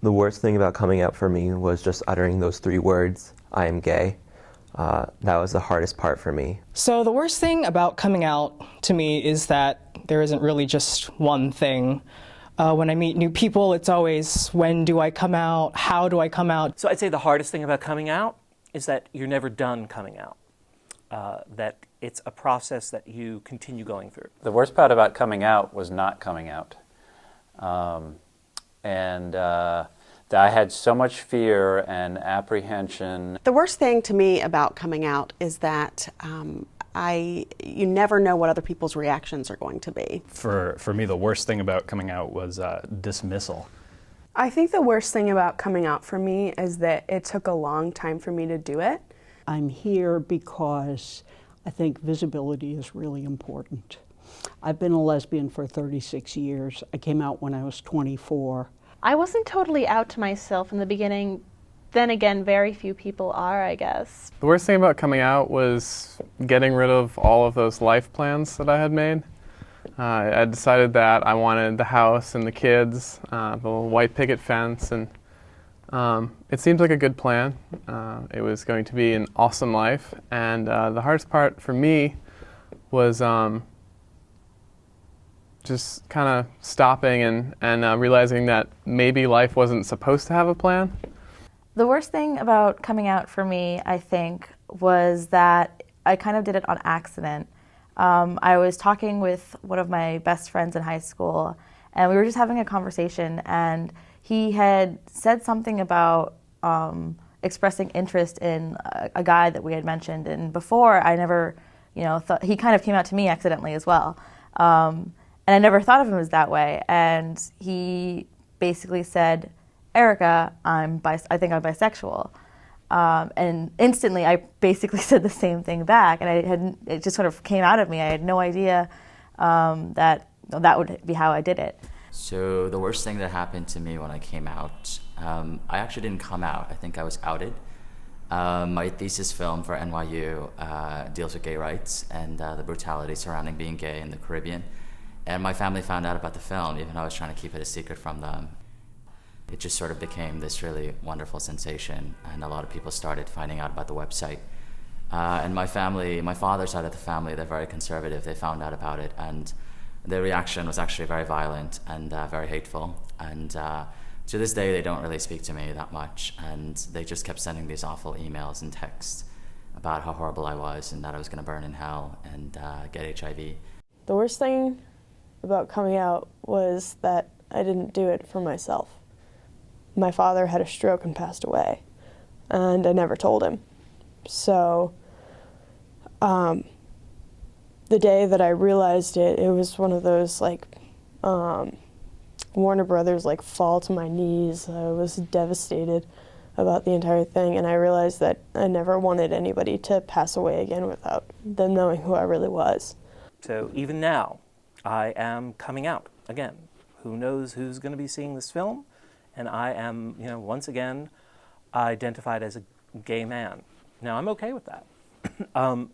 The worst thing about coming out for me was just uttering those 3 words, I am gay. That was the hardest part for me. So the worst thing about coming out to me is that there isn't really just one thing. When I meet new people, it's always, when do I come out? How do I come out? So I'd say the hardest thing about coming out is that you're never done coming out. That it's a process that you continue going through. The worst part about coming out was not coming out. I had so much fear and apprehension. The worst thing to me about coming out is that you never know what other people's reactions are going to be. For me, the worst thing about coming out was dismissal. I think the worst thing about coming out for me is that it took a long time for me to do it. I'm here because I think visibility is really important. I've been a lesbian for 36 years. I came out when I was 24. I wasn't totally out to myself in the beginning. Then again, very few people are, I guess. The worst thing about coming out was getting rid of all of those life plans that I had made. I decided that I wanted the house and the kids, the little white picket fence, and it seemed like a good plan. It was going to be an awesome life, and the hardest part for me was just kind of stopping and realizing that maybe life wasn't supposed to have a plan. The worst thing about coming out for me, I think, was that I kind of did it on accident. I was talking with one of my best friends in high school, and we were just having a conversation, and he had said something about expressing interest in a guy that we had mentioned, and before I never, thought, he kind of came out to me accidentally as well. And I never thought of him as that way. And he basically said, Erica, I think I'm bisexual. And instantly I basically said the same thing back. And it just sort of came out of me. I had no idea that would be how I did it. So the worst thing that happened to me when I came out, I actually didn't come out. I think I was outed. My thesis film for NYU deals with gay rights and the brutality surrounding being gay in the Caribbean. And my family found out about the film, even though I was trying to keep it a secret from them. It just sort of became this really wonderful sensation, and a lot of people started finding out about the website. And my family, my father's side of the family, they're very conservative. They found out about it, and their reaction was actually very violent and very hateful. And to this day, they don't really speak to me that much, and they just kept sending these awful emails and texts about how horrible I was and that I was going to burn in hell and get HIV. The worst thing about coming out was that I didn't do it for myself. My father had a stroke and passed away, and I never told him. So the day that I realized it, it was one of those Warner Brothers fall to my knees. I was devastated about the entire thing, and I realized that I never wanted anybody to pass away again without them knowing who I really was. So even now, I am coming out again. Who knows who's going to be seeing this film? And I am, once again, identified as a gay man. Now, I'm okay with that. And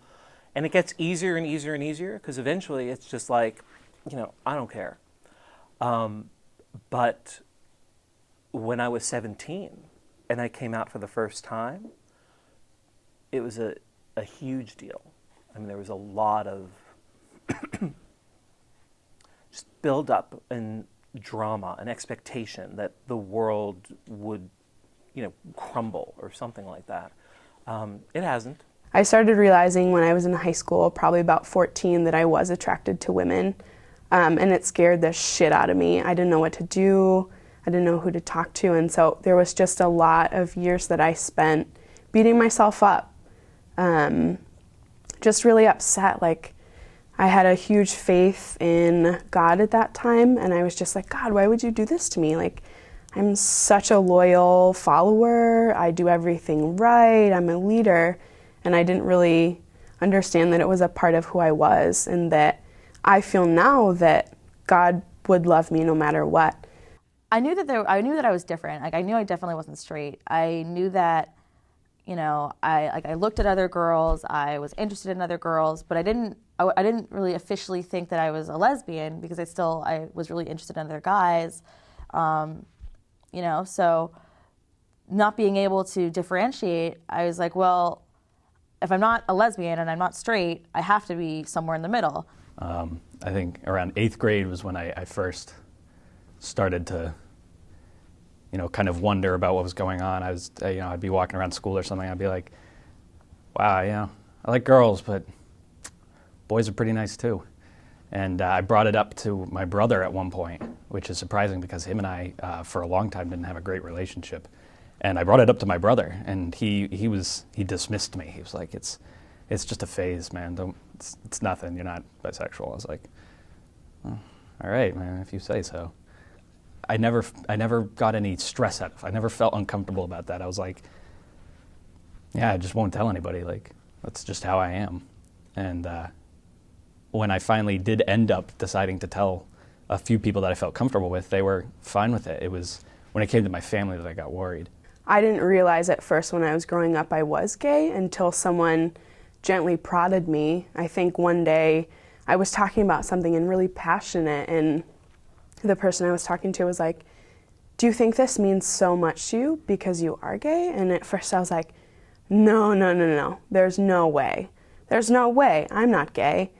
it gets easier and easier and easier, because eventually it's just I don't care. But when I was 17 and I came out for the first time, it was a huge deal. I mean, there was a lot of just build up and drama and expectation that the world would, crumble or something like that. It hasn't. I started realizing when I was in high school, probably about 14, that I was attracted to women, and it scared the shit out of me. I didn't know what to do. I didn't know who to talk to, and so there was just a lot of years that I spent beating myself up, just really upset. I had a huge faith in God at that time, and I was just like, God, why would you do this to me? I'm such a loyal follower. I do everything right. I'm a leader. And I didn't really understand that it was a part of who I was, and that I feel now that God would love me no matter what. I knew that I was different. I knew I definitely wasn't straight. I knew that, I looked at other girls. I was interested in other girls, but I didn't really officially think that I was a lesbian, because I was really interested in other guys. you know? So not being able to differentiate, I was like, well, if I'm not a lesbian and I'm not straight, I have to be somewhere in the middle. I think around 8th grade was when I first started to, you know, kind of wonder about what was going on. I was, you know, I'd be walking around school or something, I'd be like, wow, you know, I like girls, but boys are pretty nice too. And I brought it up to my brother at one point, which is surprising because him and I, for a long time, didn't have a great relationship. And I brought it up to my brother, and he dismissed me. He was like, "It's just a phase, man. It's nothing. You're not bisexual." I was like, oh, "All right, man, if you say so." I never got any stress out of it. I never felt uncomfortable about that. I was like, "Yeah, I just won't tell anybody. Like, that's just how I am." And when I finally did end up deciding to tell a few people that I felt comfortable with, they were fine with it. It was when it came to my family that I got worried. I didn't realize at first when I was growing up I was gay until someone gently prodded me. I think one day I was talking about something and really passionate, and the person I was talking to was like, "Do you think this means so much to you because you are gay?" And at first I was like, no, there's no way. There's no way, I'm not gay.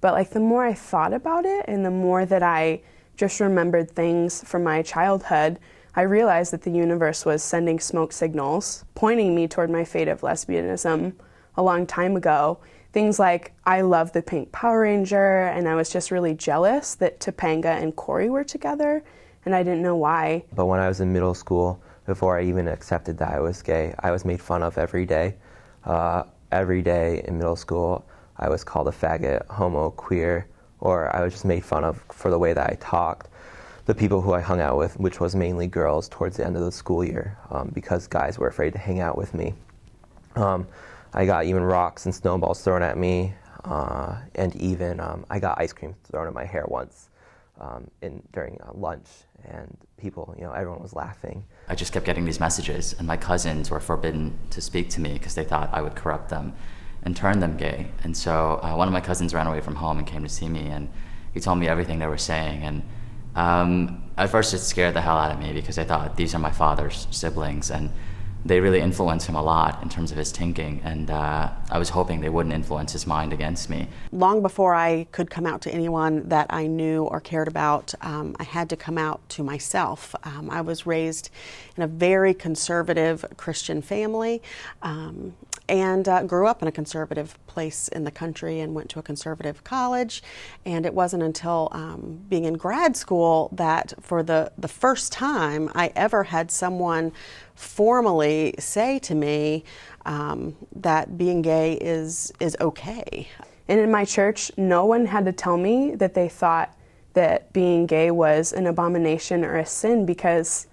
But like the more I thought about it and the more that I just remembered things from my childhood, I realized that the universe was sending smoke signals, pointing me toward my fate of lesbianism a long time ago. Things like I love the pink Power Ranger, and I was just really jealous that Topanga and Corey were together, and I didn't know why. But when I was in middle school, before I even accepted that I was gay, I was made fun of every day. Every day in middle school, I was called a faggot, homo, queer, or I was just made fun of for the way that I talked. The people who I hung out with, which was mainly girls towards the end of the school year, because guys were afraid to hang out with me. I got even rocks and snowballs thrown at me, and even I got ice cream thrown in my hair once during lunch, and people, you know, everyone was laughing. I just kept getting these messages, and my cousins were forbidden to speak to me because they thought I would corrupt them and turn them gay. And so one of my cousins ran away from home and came to see me, and he told me everything they were saying. And at first it scared the hell out of me because I thought these are my father's siblings, and they really influence him a lot in terms of his thinking, and I was hoping they wouldn't influence his mind against me. Long before I could come out to anyone that I knew or cared about, I had to come out to myself. I was raised in a very conservative Christian family, and grew up in a conservative place in the country and went to a conservative college. And it wasn't until being in grad school that for the first time I ever had someone formally say to me that being gay is okay. And in my church, no one had to tell me that they thought that being gay was an abomination or a sin, because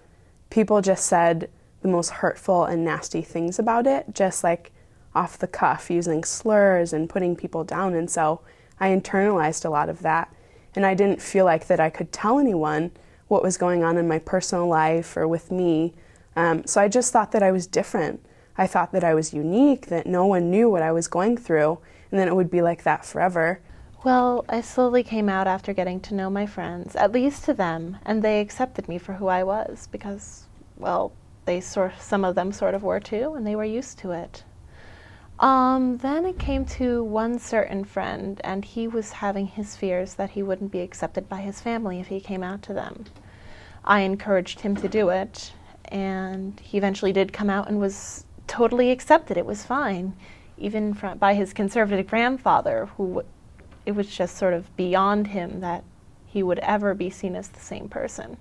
people just said the most hurtful and nasty things about it, just like off the cuff, using slurs and putting people down. And so I internalized a lot of that, and I didn't feel like that I could tell anyone what was going on in my personal life or with me. So I just thought that I was different. I thought that I was unique, that no one knew what I was going through, and then it would be like that forever. Well, I slowly came out after getting to know my friends, at least to them, and they accepted me for who I was because, well, some of them sort of were too, and they were used to it. Then it came to one certain friend, and he was having his fears that he wouldn't be accepted by his family if he came out to them. I encouraged him to do it, and he eventually did come out and was totally accepted. It was fine, even by his conservative grandfather, who it was just sort of beyond him that he would ever be seen as the same person.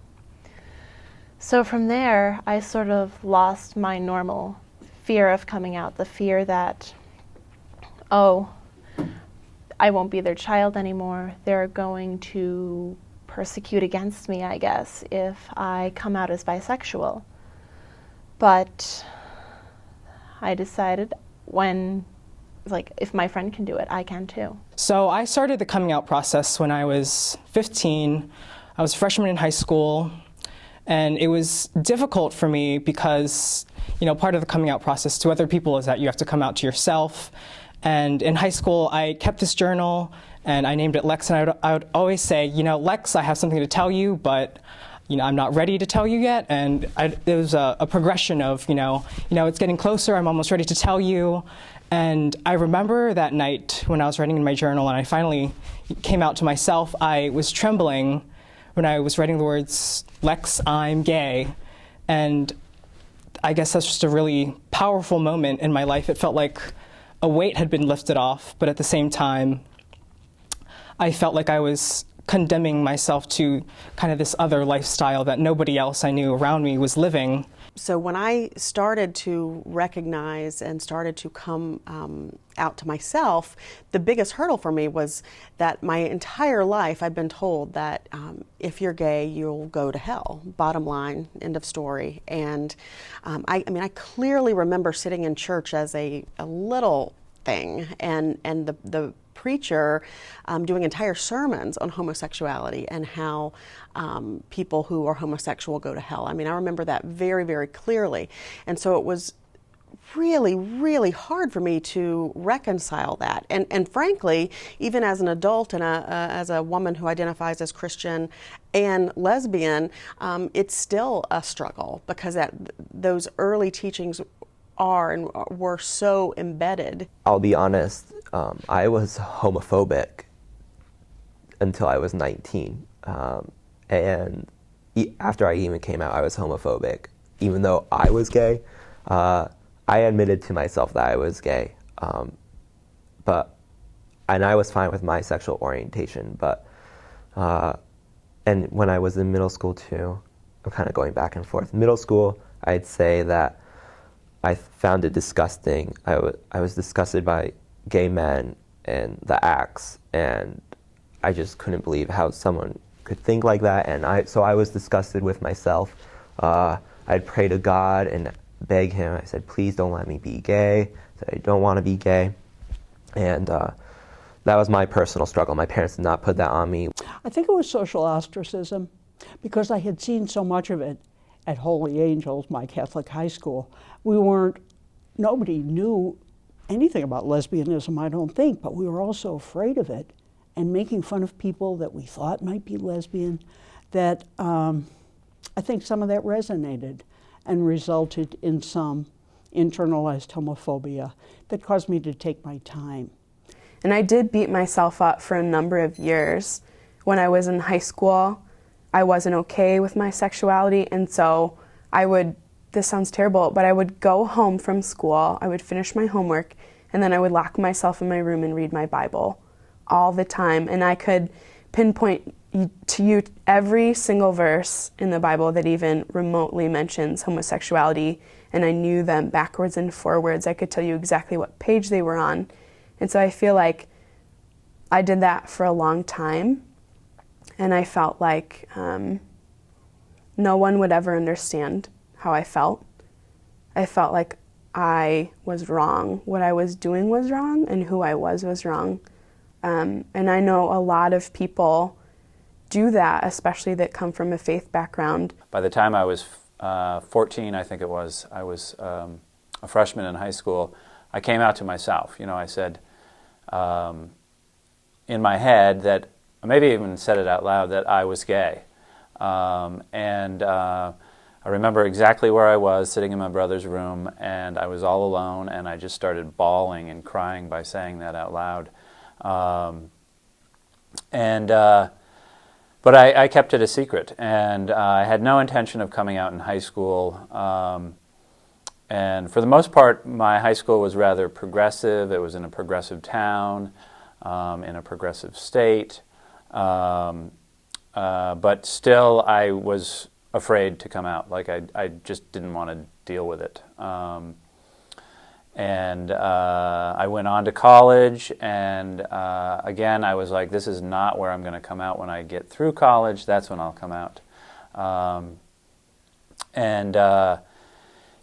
So from there, I sort of lost my normal fear of coming out, the fear that, oh, I won't be their child anymore. They're going to persecute against me, I guess, if I come out as bisexual. But I decided if my friend can do it, I can too. So I started the coming out process when I was 15. I was a freshman in high school, and it was difficult for me because, part of the coming out process to other people is that you have to come out to yourself. And in high school, I kept this journal, and I named it Lex, and I would always say, Lex, I have something to tell you, but I'm not ready to tell you yet. And it was a progression of, it's getting closer, I'm almost ready to tell you. And I remember that night when I was writing in my journal and I finally came out to myself, I was trembling when I was writing the words, Lex, I'm gay. And I guess that's just a really powerful moment in my life. It felt like a weight had been lifted off, but at the same time, I felt like I was condemning myself to kind of this other lifestyle that nobody else I knew around me was living. So when I started to recognize and started to come out to myself, the biggest hurdle for me was that my entire life I've been told that if you're gay, you'll go to hell. Bottom line, end of story. And I clearly remember sitting in church as a little thing, and the preacher doing entire sermons on homosexuality and how people who are homosexual go to hell. I remember that very, very clearly. And so it was really, really hard for me to reconcile that. And frankly, even as an adult and as a woman who identifies as Christian and lesbian, it's still a struggle because those early teachings were so embedded. I'll be honest, I was homophobic until I was 19. And after I even came out, I was homophobic. Even though I was gay, I admitted to myself that I was gay. And I was fine with my sexual orientation. And when I was in middle school too, I'm kind of going back and forth. Middle school, I'd say that I found it disgusting. I was disgusted by gay men and the acts, and I just couldn't believe how someone could think like that. And so I was disgusted with myself. I'd pray to God and beg him. I said, please don't let me be gay. I said, I don't want to be gay. And that was my personal struggle. My parents did not put that on me. I think it was social ostracism because I had seen so much of it at Holy Angels, my Catholic high school. Nobody knew anything about lesbianism, I don't think, but we were all so afraid of it and making fun of people that we thought might be lesbian that I think some of that resonated and resulted in some internalized homophobia that caused me to take my time. And I did beat myself up for a number of years. When I was in high school, I wasn't okay with my sexuality, and so this sounds terrible, but I would go home from school, I would finish my homework, and then I would lock myself in my room and read my Bible all the time. And I could pinpoint to you every single verse in the Bible that even remotely mentions homosexuality, and I knew them backwards and forwards. I could tell you exactly what page they were on. And so I feel like I did that for a long time, and I felt like no one would ever understand how I felt. I felt like I was wrong. What I was doing was wrong, and who I was wrong. And I know a lot of people do that, especially that come from a faith background. By the time I was 14, I think it was, I was a freshman in high school, I came out to myself. I said in my head that, maybe even said it out loud, that I was gay. I remember exactly where I was, sitting in my brother's room, and I was all alone, and I just started bawling and crying by saying that out loud. But I kept it a secret, and I had no intention of coming out in high school. And for the most part, my high school was rather progressive. It was in a progressive town, in a progressive state. But still, I was afraid to come out. Like, I just didn't want to deal with it. I went on to college, and again, I was like, this is not where I'm going to come out. When I get through college, that's when I'll come out. And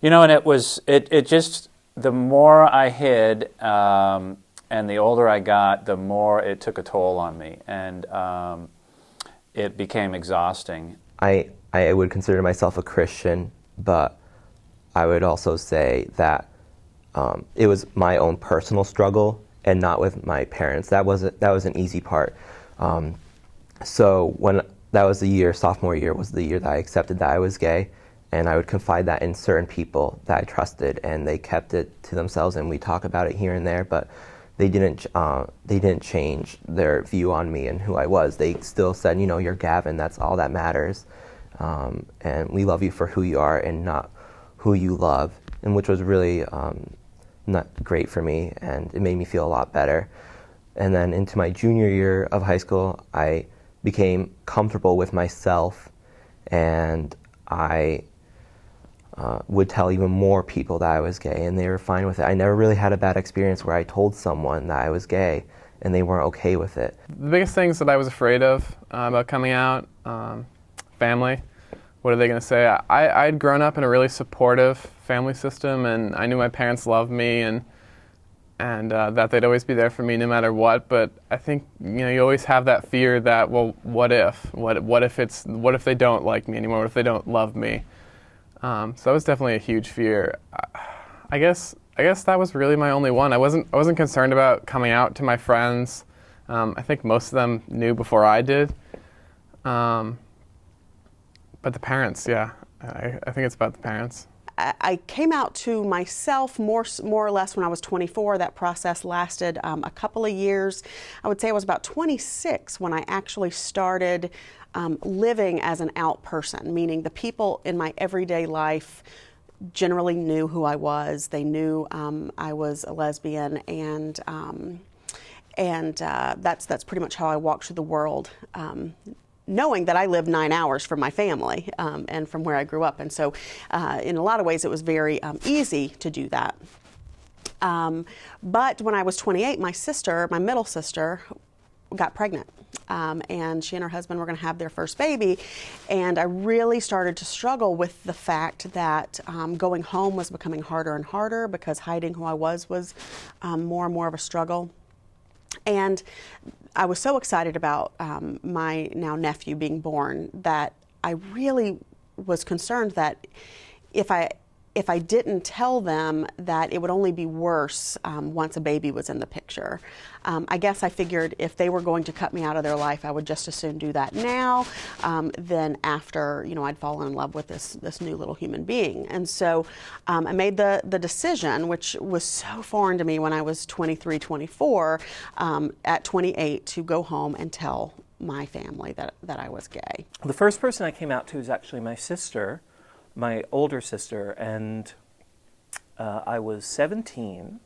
it just, the more I hid, and the older I got, the more it took a toll on me, and it became exhausting. I would consider myself a Christian, but I would also say that it was my own personal struggle and not with my parents. That was an easy part. So when that was the year, sophomore year was the year that I accepted that I was gay, and I would confide that in certain people that I trusted, and they kept it to themselves, and we talk about it here and there, but they didn't change their view on me and who I was. They still said, you know, you're Gavin, that's all that matters, and we love you for who you are and not who you love, and which was really not great for me, and it made me feel a lot better. And then into my junior year of high school, I became comfortable with myself, and I would tell even more people that I was gay, and they were fine with it. I never really had a bad experience where I told someone that I was gay, and they weren't okay with it. The biggest things that I was afraid of about coming out, family. What are they going to say? I'd grown up in a really supportive family system, and I knew my parents loved me, and that they'd always be there for me no matter what. But I think, you know, you always have that fear that, well, what if they don't like me anymore? What if they don't love me? So that was definitely a huge fear. I guess that was really my only one. I wasn't concerned about coming out to my friends. I think most of them knew before I did. But the parents, yeah, I think it's about the parents. I came out to myself more or less when I was 24. That process lasted a couple of years. I would say I was about 26 when I actually started living as an out person, meaning the people in my everyday life generally knew who I was. They knew I was a lesbian, and that's pretty much how I walked through the world. Knowing that I lived 9 hours from my family and from where I grew up. And so in a lot of ways it was very easy to do that. But when I was 28, my middle sister, got pregnant. And she and her husband were going to have their first baby. And I really started to struggle with the fact that going home was becoming harder and harder because hiding who I was more and more of a struggle. And I was so excited about my now nephew being born that I really was concerned that if I didn't tell them, that it would only be worse once a baby was in the picture. I guess I figured if they were going to cut me out of their life, I would just as soon do that now than after, you know, I'd fallen in love with this new little human being. And so I made the decision, which was so foreign to me when I was 23, 24, at 28, to go home and tell my family that I was gay. The first person I came out to was actually my sister, my older sister, and I was 17,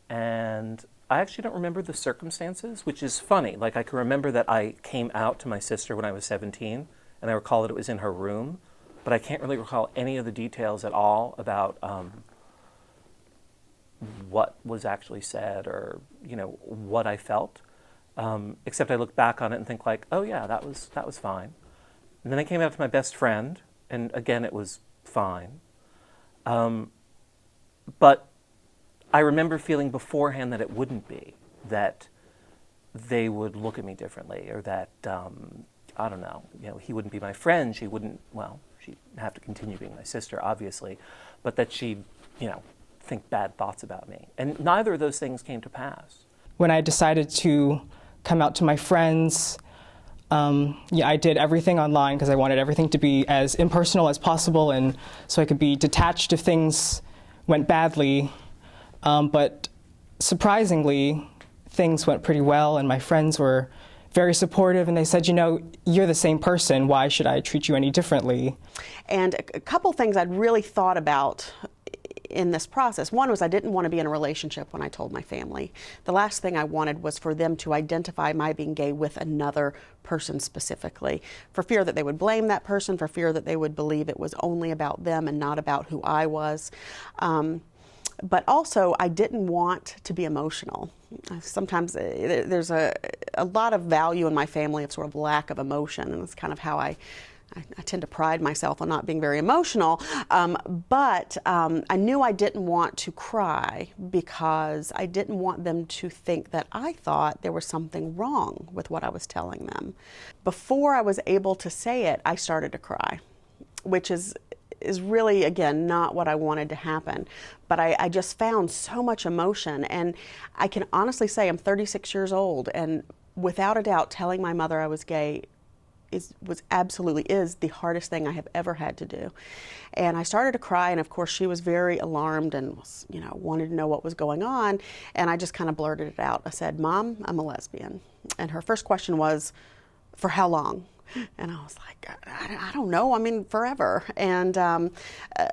and I actually don't remember the circumstances, which is funny. Like, I can remember that I came out to my sister when I was 17, and I recall that it was in her room, but I can't really recall any of the details at all about what was actually said or, you know, what I felt, except I look back on it and think like, oh yeah, that was fine. And then I came out to my best friend, and again, it was fine. But I remember feeling beforehand that it wouldn't be, that they would look at me differently, or that, I don't know, you know, he wouldn't be my friend, she'd have to continue being my sister, obviously, but that she'd, you know, think bad thoughts about me. And neither of those things came to pass. When I decided to come out to my friends, I did everything online because I wanted everything to be as impersonal as possible, and so I could be detached if things went badly. But surprisingly, things went pretty well, and my friends were very supportive, and they said, you know, you're the same person. Why should I treat you any differently? And a couple things I'd really thought about in this process. One was I didn't want to be in a relationship when I told my family. The last thing I wanted was for them to identify my being gay with another person specifically, for fear that they would blame that person, for fear that they would believe it was only about them and not about who I was. But also, I didn't want to be emotional. Sometimes there's a lot of value in my family of sort of lack of emotion, and it's kind of how I tend to pride myself on not being very emotional, but I knew I didn't want to cry because I didn't want them to think that I thought there was something wrong with what I was telling them. Before I was able to say it, I started to cry, which is really, again, not what I wanted to happen. But I just found so much emotion, and I can honestly say I'm 36 years old, and without a doubt, telling my mother I was gay was absolutely is the hardest thing I have ever had to do. And I started to cry, and of course she was very alarmed and was, wanted to know what was going on. And I just kind of blurted it out. I said, "Mom, I'm a lesbian." And her first question was, "For how long?" And I was like, I don't know. I mean, forever. And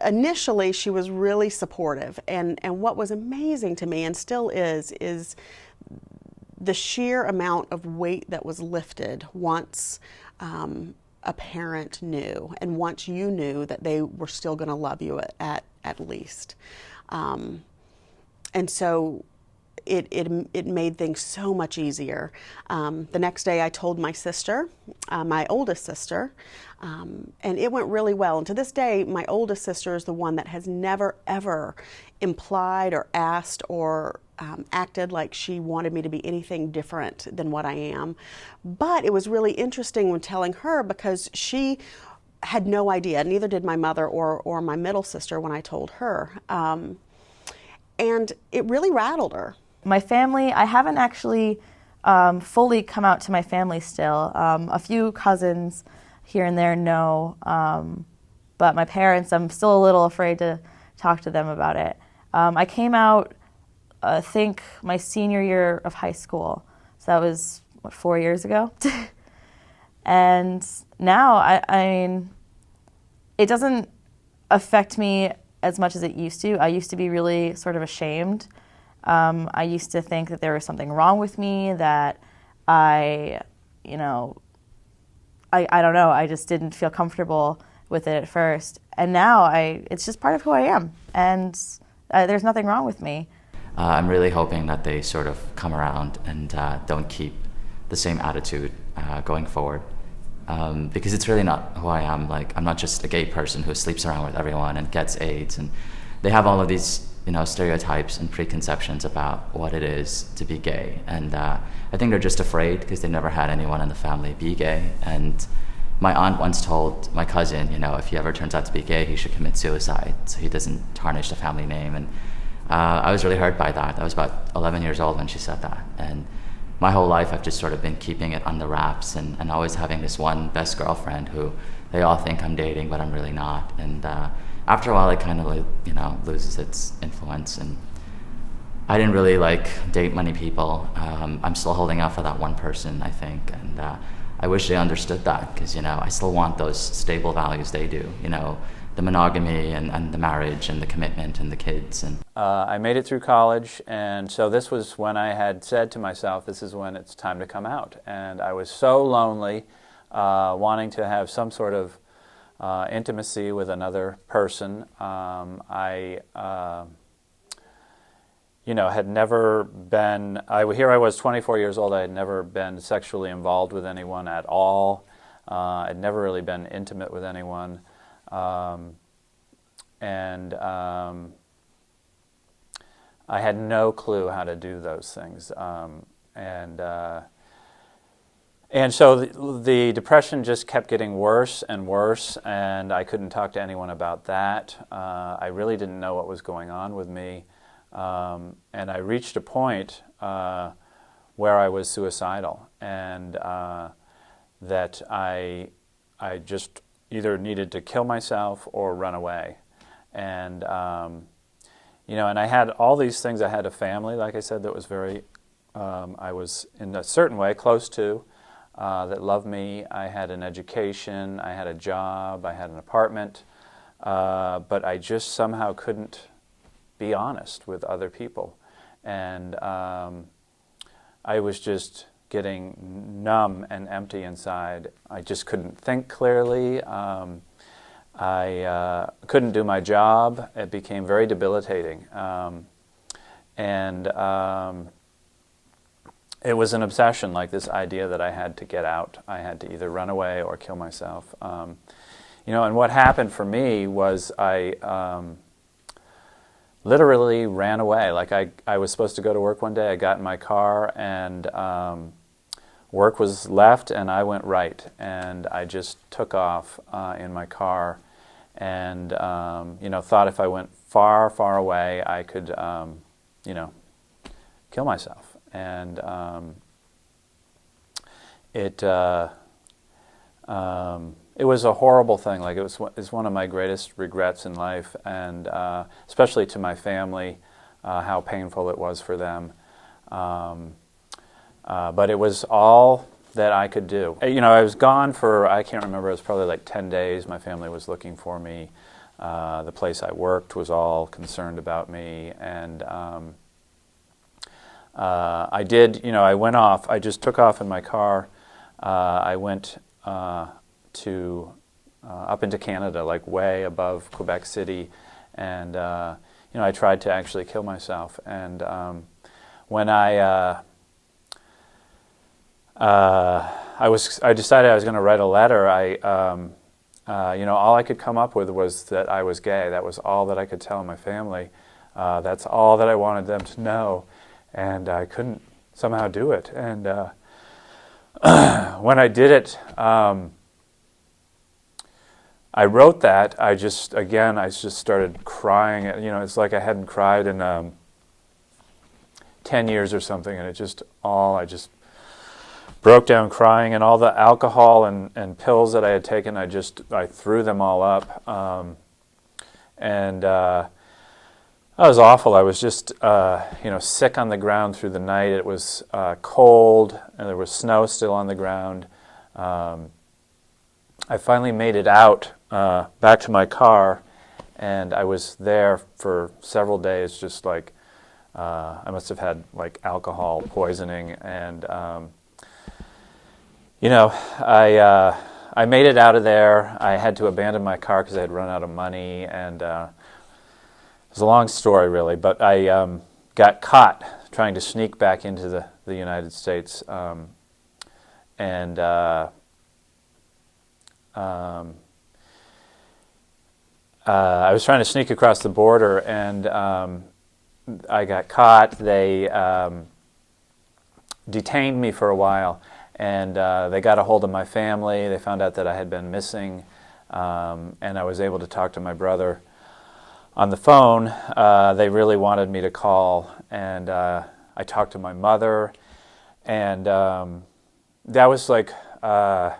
initially, she was really supportive. And what was amazing to me, and still is the sheer amount of weight that was lifted once a parent knew, and once you knew that they were still going to love you at least. And so it made things so much easier. The next day I told my sister, my oldest sister, and it went really well. And to this day, my oldest sister is the one that has never, ever implied or asked or acted like she wanted me to be anything different than what I am. But it was really interesting when telling her, because she had no idea, neither did my mother or my middle sister when I told her. And it really rattled her. My family, I haven't actually fully come out to my family still. A few cousins here and there know, but my parents, I'm still a little afraid to talk to them about it. I came out, I think, my senior year of high school. So that was, 4 years ago? And now, I mean, it doesn't affect me as much as it used to. I used to be really sort of ashamed. I used to think that there was something wrong with me, that I don't know, I just didn't feel comfortable with it at first. And now it's just part of who I am, and there's nothing wrong with me. I'm really hoping that they sort of come around and don't keep the same attitude going forward. Because it's really not who I am. Like, I'm not just a gay person who sleeps around with everyone and gets AIDS, and they have all of these stereotypes and preconceptions about what it is to be gay. And I think they're just afraid because they never had anyone in the family be gay. And my aunt once told my cousin, if he ever turns out to be gay, he should commit suicide so he doesn't tarnish the family name. And I was really hurt by that. I was about 11 years old when she said that. And my whole life I've just sort of been keeping it under wraps and always having this one best girlfriend who they all think I'm dating, but I'm really not. And after a while, it kind of loses its influence, and I didn't really date many people. I'm still holding out for that one person, I think, and I wish they understood that, because I still want those stable values they do. The monogamy and the marriage and the commitment and the kids. And I made it through college, and so this was when I had said to myself, this is when it's time to come out. And I was so lonely, wanting to have some sort of intimacy with another person. I had never been, here I was 24 years old, I had never been sexually involved with anyone at all. I'd never really been intimate with anyone. I had no clue how to do those things. And so the depression just kept getting worse and worse, and I couldn't talk to anyone about that. I really didn't know what was going on with me. And I reached a point where I was suicidal, and that I just either needed to kill myself or run away. And, and I had all these things. I had a family, like I said, that was very, I was in a certain way close to, that loved me. I had an education, I had a job, I had an apartment, but I just somehow couldn't be honest with other people. And I was just getting numb and empty inside. I just couldn't think clearly. I couldn't do my job. It became very debilitating. It was an obsession, like this idea that I had to get out. I had to either run away or kill myself. And what happened for me was I literally ran away. Like I was supposed to go to work one day. I got in my car, and work was left, and I went right. And I just took off in my car, and thought if I went far, far away, I could, kill myself. And It was a horrible thing. Like it's one of my greatest regrets in life, and especially to my family, how painful it was for them. But it was all that I could do. I was gone for, I can't remember, it was probably like 10 days. My family was looking for me. The place I worked was all concerned about me, and I did, I went off. I just took off in my car. I went to up into Canada, like way above Quebec City, and I tried to actually kill myself. And when I decided I was going to write a letter, all I could come up with was that I was gay. That was all that I could tell my family. That's all that I wanted them to know, and I couldn't somehow do it. And when I did it, I wrote that. I just started crying. It's like I hadn't cried in 10 years or something, and I just broke down crying, and all the alcohol and pills that I had taken, I threw them all up, and that was awful. I was just sick on the ground through the night. It was cold, and there was snow still on the ground. I finally made it out back to my car, and I was there for several days, just like I must have had like alcohol poisoning, and I made it out of there. I had to abandon my car because I had run out of money, and it was a long story, really. But I got caught trying to sneak back into the United States, and I was trying to sneak across the border, and I got caught. They detained me for a while, and they got a hold of my family. They found out that I had been missing, and I was able to talk to my brother on the phone. They really wanted me to call, and I talked to my mother, and that was like, I'll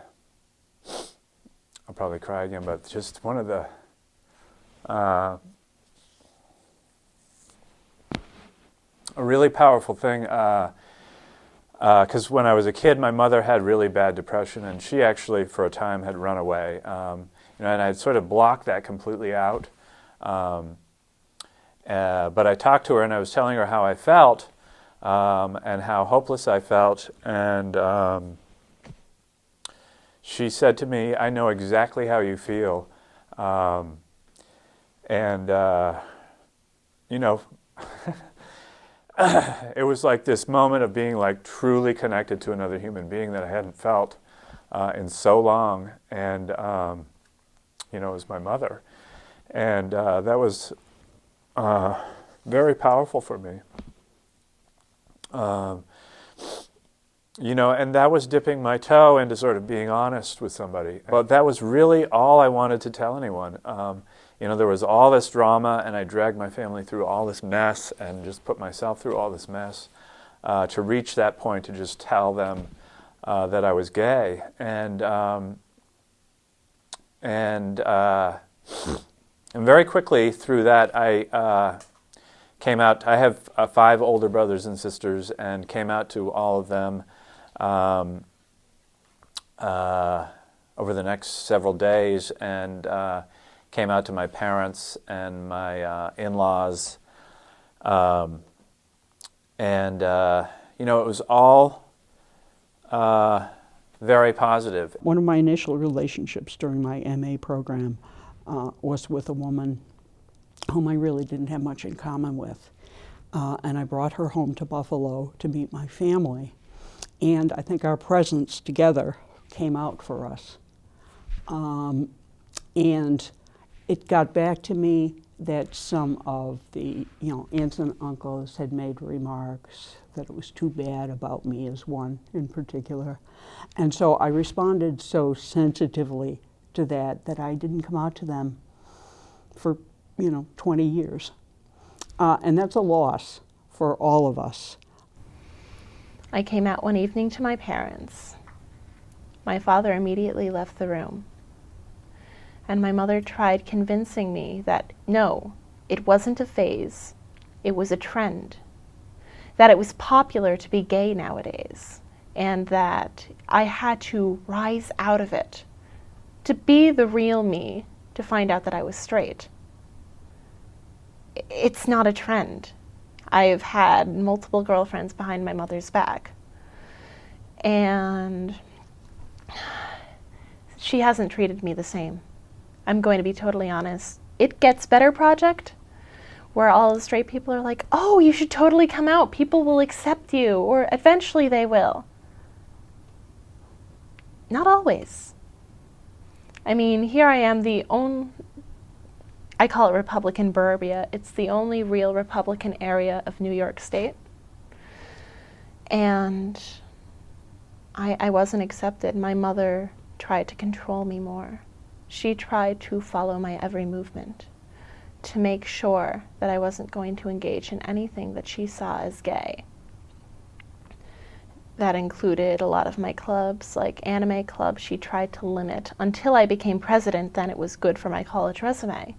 probably cry again, but just one of the a really powerful thing, because when I was a kid, my mother had really bad depression, and she actually, for a time, had run away. And I had sort of blocked that completely out. But I talked to her, and I was telling her how I felt, and how hopeless I felt, and she said to me, "I know exactly how you feel." It was like this moment of being like truly connected to another human being that I hadn't felt in so long, and it was my mother, and that was very powerful for me. And that was dipping my toe into sort of being honest with somebody. But that was really all I wanted to tell anyone. There was all this drama, and I dragged my family through all this mess and just put myself through all this mess to reach that point to just tell them that I was gay. And very quickly through that, I came out. I have 5 older brothers and sisters, and came out to all of them over the next several days, and came out to my parents and my in-laws, and it was all very positive. One of my initial relationships during my MA program was with a woman whom I really didn't have much in common with. And I brought her home to Buffalo to meet my family. And I think our presence together came out for us. And it got back to me that some of the aunts and uncles had made remarks that it was too bad about me, as one in particular. And so I responded so sensitively to that I didn't come out to them for 20 years. And that's a loss for all of us. I came out one evening to my parents, my father immediately left the room. And my mother tried convincing me that no, it wasn't a phase, it was a trend. That it was popular to be gay nowadays, and that I had to rise out of it, to be the real me, to find out that I was straight. It's not a trend. I've had multiple girlfriends behind my mother's back, and she hasn't treated me the same. I'm going to be totally honest. It Gets Better project, where all the straight people are like, oh, you should totally come out. People will accept you, or eventually they will. Not always. I mean, here I am, I call it Republican burbia. It's the only real Republican area of New York State. And I wasn't accepted. My mother tried to control me more. She tried to follow my every movement, to make sure that I wasn't going to engage in anything that she saw as gay. That included a lot of my clubs, like anime clubs. She tried to limit. Until I became president, then it was good for my college resume.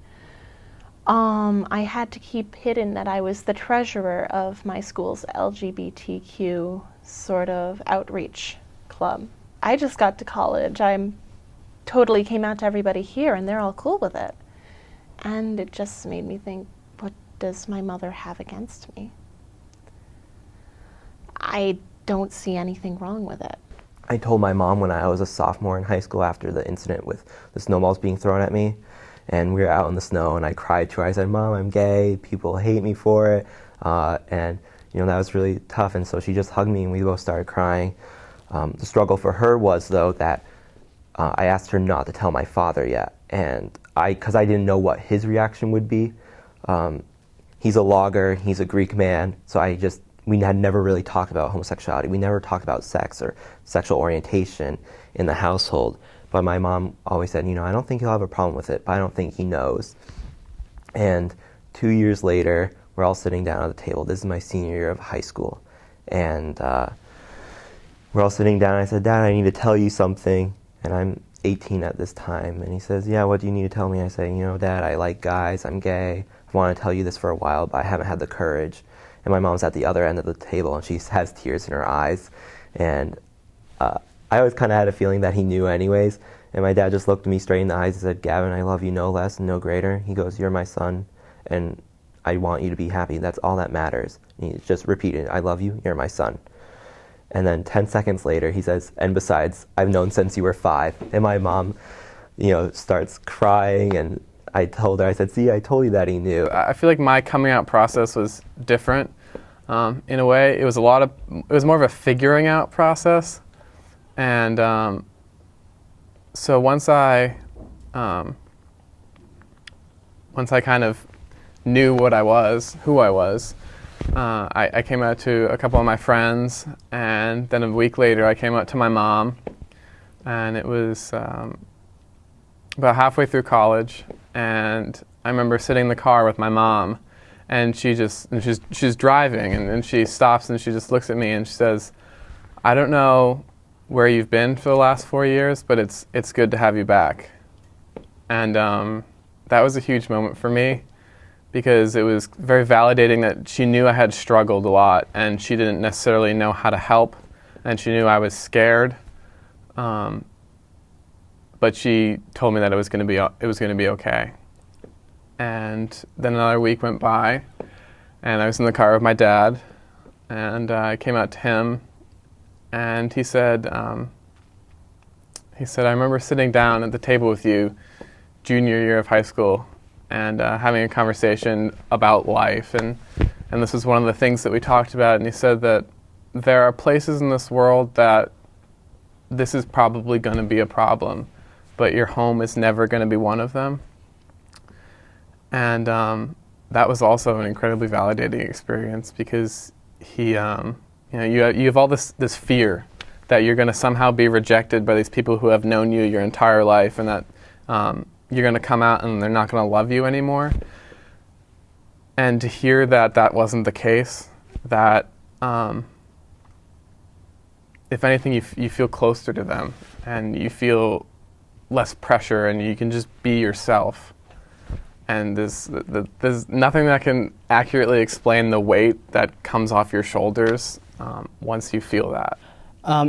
I had to keep hidden that I was the treasurer of my school's LGBTQ sort of outreach club. I just got to college. I totally came out to everybody here, and they're all cool with it. And it just made me think, what does my mother have against me? I don't see anything wrong with it. I told my mom when I was a sophomore in high school after the incident with the snowballs being thrown at me, and we were out in the snow, and I cried to her. I said, Mom, I'm gay, people hate me for it, and that was really tough, and so she just hugged me, and we both started crying. The struggle for her was, though, that I asked her not to tell my father yet, and because I didn't know what his reaction would be. He's a logger, he's a Greek man, so we had never really talked about homosexuality. We never talked about sex or sexual orientation in the household. But my mom always said, I don't think he'll have a problem with it, but I don't think he knows. And 2 years later, we're all sitting down at the table. This is my senior year of high school. And we're all sitting down, and I said, Dad, I need to tell you something. And I'm 18 at this time. And he says, yeah, what do you need to tell me? I say, Dad, I like guys, I'm gay. I want to tell you this for a while, but I haven't had the courage. And my mom's at the other end of the table, and she has tears in her eyes. And I always kind of had a feeling that he knew anyways. And my dad just looked me straight in the eyes and said, Gavin, I love you no less and no greater. He goes, you're my son, and I want you to be happy. That's all that matters. And he just repeated, I love you, you're my son. And then 10 seconds later, he says, and besides, I've known since you were 5. And my mom, starts crying, and I told her, I said, see, I told you that he knew. I feel like my coming out process was different. In a way, it was more of a figuring out process. And so once I kind of knew what I was, who I was, I came out to a couple of my friends, and then a week later I came out to my mom, and it was about halfway through college, and I remember sitting in the car with my mom, and she's driving, and she stops and she just looks at me and she says, I don't know where you've been for the last 4 years, but it's good to have you back. And that was a huge moment for me, because it was very validating that she knew I had struggled a lot, and she didn't necessarily know how to help, and she knew I was scared. But she told me that it was going to be okay. And then another week went by, and I was in the car with my dad, and I came out to him, and he said, I remember sitting down at the table with you junior year of high school, and having a conversation about life, and this was one of the things that we talked about, and he said that there are places in this world that this is probably going to be a problem, but your home is never going to be one of them. And that was also an incredibly validating experience, because you have all this fear that you're going to somehow be rejected by these people who have known you your entire life, and that you're going to come out and they're not going to love you anymore. And to hear that wasn't the case, that if anything, you feel closer to them, and you feel less pressure, and you can just be yourself. And there's nothing that can accurately explain the weight that comes off your shoulders once you feel that.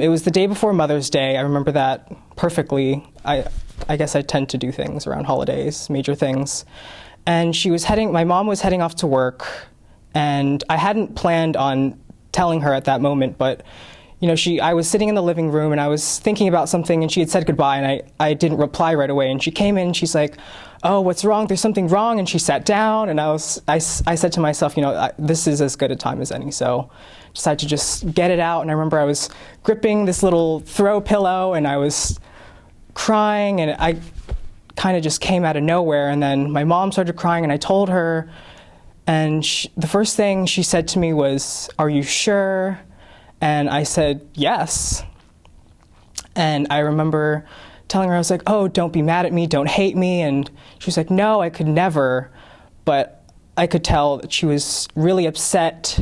It was the day before Mother's Day. I remember that perfectly. I guess I tend to do things around holidays, major things. And my mom was heading off to work, and I hadn't planned on telling her at that moment, but I was sitting in the living room and I was thinking about something, and she had said goodbye, and I didn't reply right away. And she came in and she's like, "Oh, what's wrong? There's something wrong." And she sat down, and I said to myself, this is as good a time as any. So I decided to just get it out. And I remember I was gripping this little throw pillow and I was crying, and I kind of just came out of nowhere. And then my mom started crying, and I told her, and the first thing she said to me was, "Are you sure?" And I said, "Yes." And I remember telling her, I was like, "Oh, don't be mad at me, don't hate me." And she was like, "No, I could never." But I could tell that she was really upset,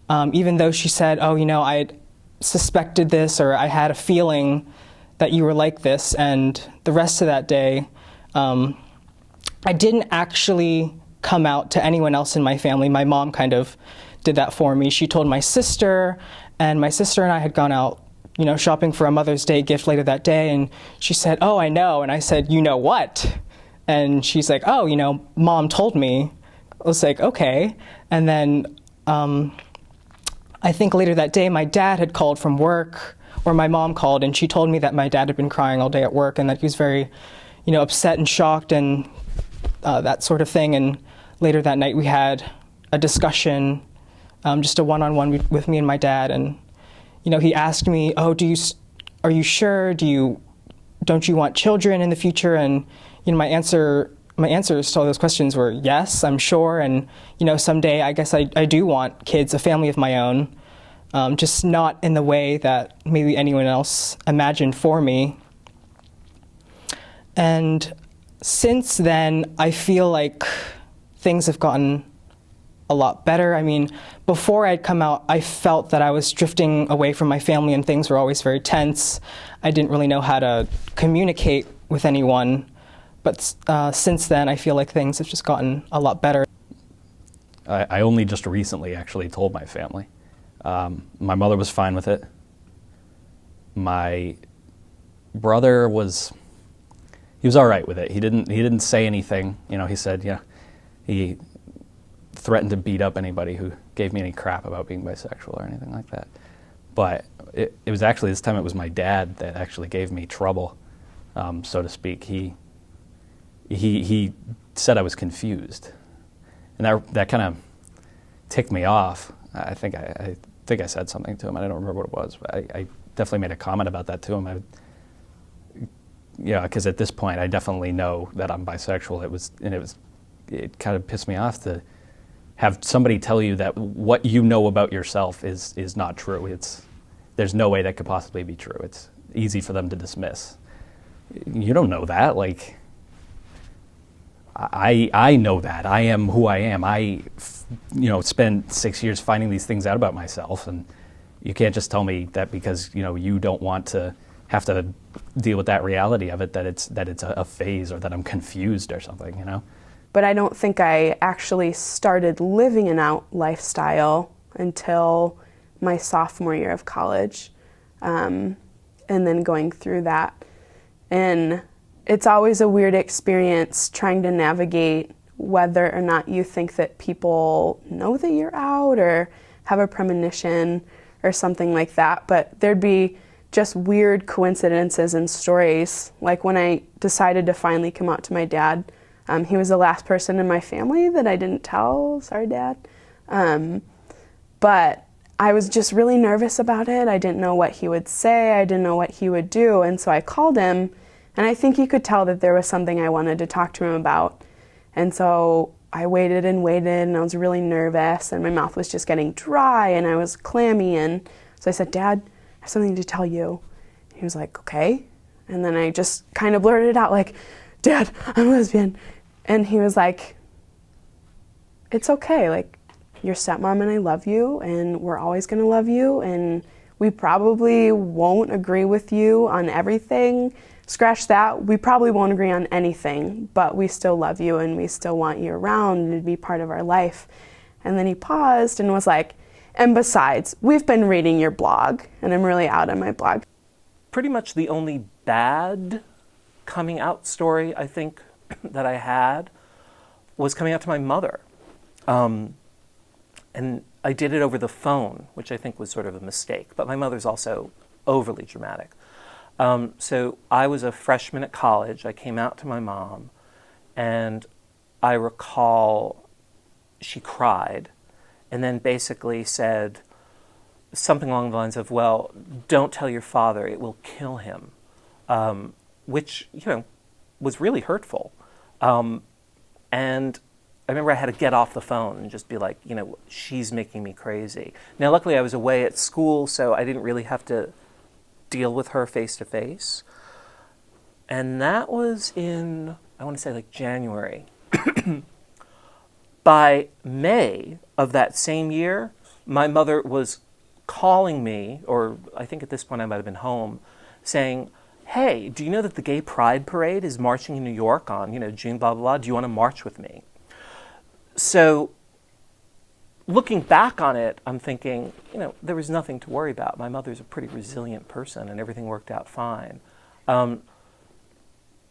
even though she said, "Oh, I had suspected this, or I had a feeling that you were like this." And the rest of that day, I didn't actually come out to anyone else in my family. My mom kind of did that for me. She told my sister, and my sister and I had gone out, shopping for a Mother's Day gift later that day, and she said, "Oh, I know." And I said, "You know what?" And she's like, "Oh, Mom told me." I was like, "Okay." And then I think later that day, my dad had called from work, or my mom called, and she told me that my dad had been crying all day at work, and that he was very, upset and shocked and that sort of thing. And later that night, we had a discussion, just a one-on-one with me and my dad, and he asked me, "Oh, are you sure? Don't you want children in the future?" And my answers to all those questions were yes, I'm sure, and someday I guess I do want kids, a family of my own, just not in the way that maybe anyone else imagined for me. And since then, I feel like things have gotten a lot better. I mean, before I'd come out, I felt that I was drifting away from my family and things were always very tense. I didn't really know how to communicate with anyone. But since then, I feel like things have just gotten a lot better. I only just recently actually told my family. My mother was fine with it. My brother he was all right with it. He didn't say anything. He said, he threatened to beat up anybody who gave me any crap about being bisexual or anything like that. But it was actually, this time it was my dad that actually gave me trouble, so to speak. He said I was confused, and that kind of ticked me off. I think I said something to him. I don't remember what it was, but I definitely made a comment about that to him. Because at this point I definitely know that I'm bisexual. It kind of pissed me off to have somebody tell you that what you know about yourself is not true. There's no way that could possibly be true. It's easy for them to dismiss. You don't know that. Like, I know that. I am who I am. I spend 6 years finding these things out about myself, and you can't just tell me that because you don't want to have to deal with that reality of it, that it's a phase, or that I'm confused or something, But I don't think I actually started living an out lifestyle until my sophomore year of college, and then going through that. And it's always a weird experience trying to navigate whether or not you think that people know that you're out or have a premonition or something like that. But there'd be just weird coincidences and stories. Like when I decided to finally come out to my dad, he was the last person in my family that I didn't tell. Sorry, Dad. But I was just really nervous about it. I didn't know what he would say. I didn't know what he would do. And so I called him, and I think he could tell that there was something I wanted to talk to him about. And so I waited, and I was really nervous, and my mouth was just getting dry, and I was clammy. And so I said, "Dad, I have something to tell you." He was like, "Okay." And then I just kind of blurted it out like, "Dad, I'm a lesbian." And he was like, "It's okay. Like, your stepmom and I love you, and we're always going to love you, and we probably won't agree with you on everything. Scratch that, we probably won't agree on anything, but we still love you and we still want you around and to be part of our life. And then he paused and was like, and besides, we've been reading your blog, and I'm really out on my blog. Pretty much the only bad coming out story I think that I had was coming out to my mother. And I did it over the phone, which I think was sort of a mistake, but my mother's also overly dramatic. So I was a freshman at college. I came out to my mom, and I recall she cried and then basically said something along the lines of, well, don't tell your father, it will kill him, which, was really hurtful. And I remember I had to get off the phone and just be like, she's making me crazy. Now, luckily I was away at school, so I didn't really have to deal with her face to face. And that was in, I want to say like January. By May of that same year, my mother was calling me, or I think at this point I might have been home, saying, hey, do you know that the Gay Pride Parade is marching in New York on, June blah, blah, blah. Do you want to march with me? So looking back on it, I'm thinking, there was nothing to worry about. My mother's a pretty resilient person and everything worked out fine. And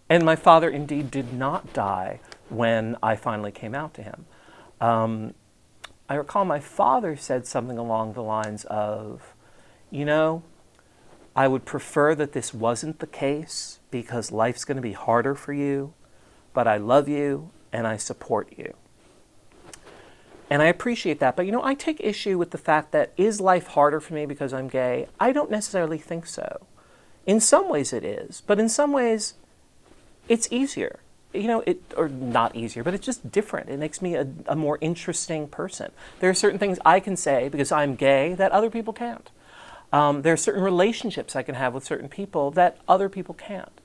my father indeed did not die when I finally came out to him. I recall my father said something along the lines of, I would prefer that this wasn't the case because life's going to be harder for you, but I love you and I support you. And I appreciate that. But, I take issue with the fact that, is life harder for me because I'm gay? I don't necessarily think so. In some ways it is, but in some ways it's easier. Or not easier, but it's just different. It makes me a more interesting person. There are certain things I can say because I'm gay that other people can't. There are certain relationships I can have with certain people that other people can't.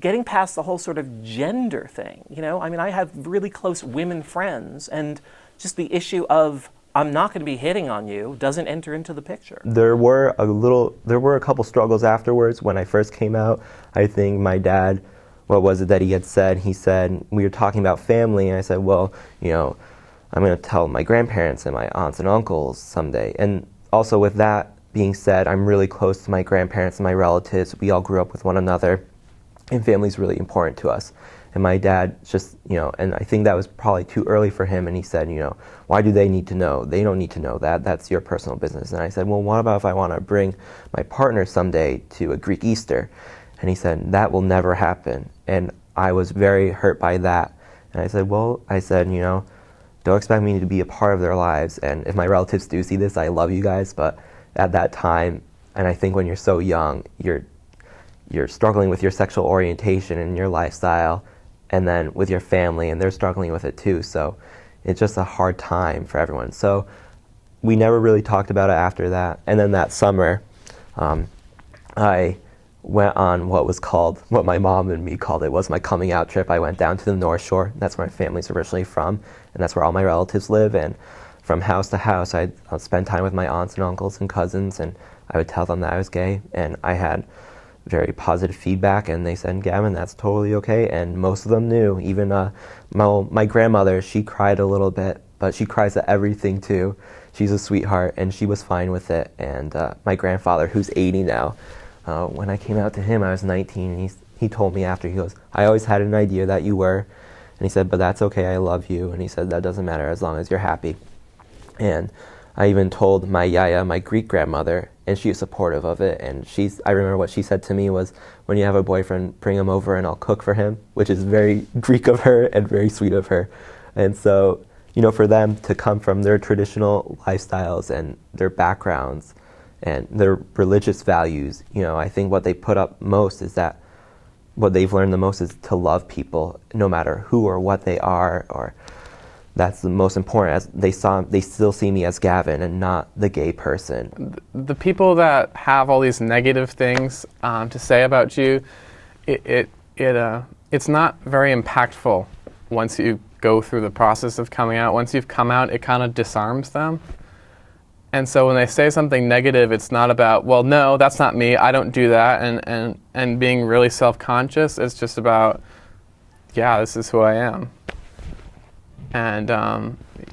Getting past the whole sort of gender thing, I have really close women friends, and just the issue of I'm not going to be hitting on you doesn't enter into the picture. There were a couple struggles afterwards when I first came out. I think my dad, what was it that he had said? He said, we were talking about family, and I said, well, I'm going to tell my grandparents and my aunts and uncles someday. And also with that being said, I'm really close to my grandparents and my relatives. We all grew up with one another, and family's really important to us. And my dad just, and I think that was probably too early for him, and he said, why do they need to know? They don't need to know that. That's your personal business. And I said, well, what about if I want to bring my partner someday to a Greek Easter? And he said, that will never happen. And I was very hurt by that. And I said, don't expect me to be a part of their lives. And if my relatives do see this, I love you guys. But at that time, and I think when you're so young, you're struggling with your sexual orientation and your lifestyle, and then with your family, and they're struggling with it too. So it's just a hard time for everyone. So we never really talked about it after that. And then that summer, I went on what my mom and me called it, was my coming out trip. I went down to the North Shore. That's where my family's originally from, and that's where all my relatives live. And from house to house, I'd spend time with my aunts and uncles and cousins, and I would tell them that I was gay. And I had very positive feedback, and they said, Gavin, that's totally okay. And most of them knew. Even my grandmother, she cried a little bit, but she cries at everything too. She's a sweetheart, and she was fine with it. And my grandfather, who's 80 now, when I came out to him, I was 19, and he told me after, he goes, I always had an idea that you were. And he said, but that's okay, I love you. And he said, that doesn't matter as long as you're happy. And I even told my yaya, my Greek grandmother, and she was supportive of it. And I remember what she said to me was, when you have a boyfriend, bring him over and I'll cook for him, which is very Greek of her and very sweet of her. And so, for them to come from their traditional lifestyles and their backgrounds and their religious values, I think what they put up most is that what they've learned the most is to love people, no matter who or what they are, or that's the most important. As they still see me as Gavin and not the gay person. The people that have all these negative things to say about you, it's not very impactful once you go through the process of coming out. Once you've come out, it kind of disarms them. And so when they say something negative, it's not about, well, no, that's not me, I don't do that, and being really self-conscious. It's just about, yeah, this is who I am. And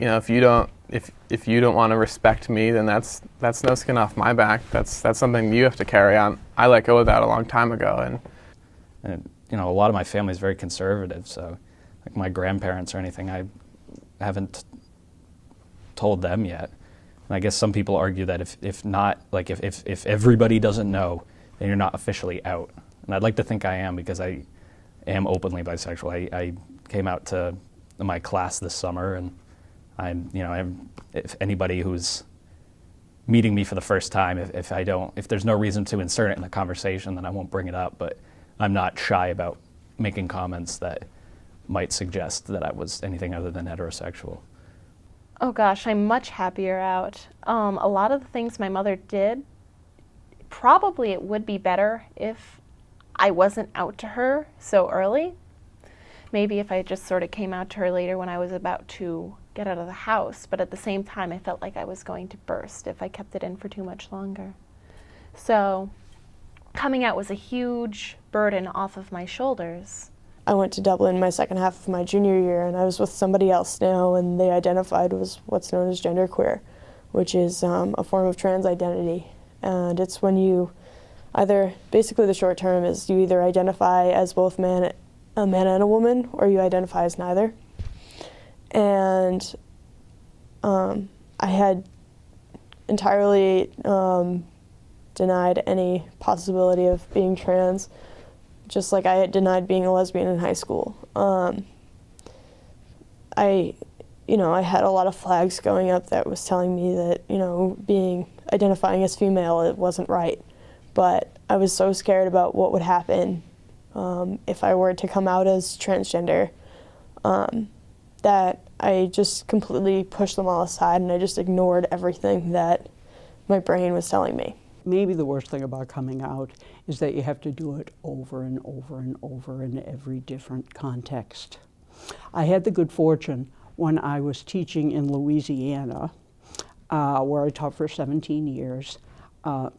if you don't want to respect me, then that's no skin off my back. That's something you have to carry on. I let go of that a long time ago. And a lot of my family is very conservative, so like my grandparents or anything, I haven't told them yet. And I guess some people argue that if everybody doesn't know, then you're not officially out. And I'd like to think I am, because I am openly bisexual. I came out to my class this summer, and if anybody who's meeting me for the first time, if there's no reason to insert it in the conversation, then I won't bring it up. But I'm not shy about making comments that might suggest that I was anything other than heterosexual. Oh gosh, I'm much happier out. A lot of the things my mother did, probably it would be better if I wasn't out to her so early. Maybe if I just sort of came out to her later when I was about to get out of the house, but at the same time I felt like I was going to burst if I kept it in for too much longer. So coming out was a huge burden off of my shoulders. I went to Dublin my second half of my junior year, and I was with somebody else now, and they identified as what's known as genderqueer, which is a form of trans identity. And it's when you basically the short term is you either identify as both a man and a woman, or you identify as neither. And I had entirely denied any possibility of being trans, just like I had denied being a lesbian in high school. I had a lot of flags going up that was telling me that, identifying as female, it wasn't right. But I was so scared about what would happen if I were to come out as transgender, that I just completely pushed them all aside, and I just ignored everything that my brain was telling me. Maybe the worst thing about coming out is that you have to do it over and over and over in every different context. I had the good fortune when I was teaching in Louisiana, where I taught for 17 years, I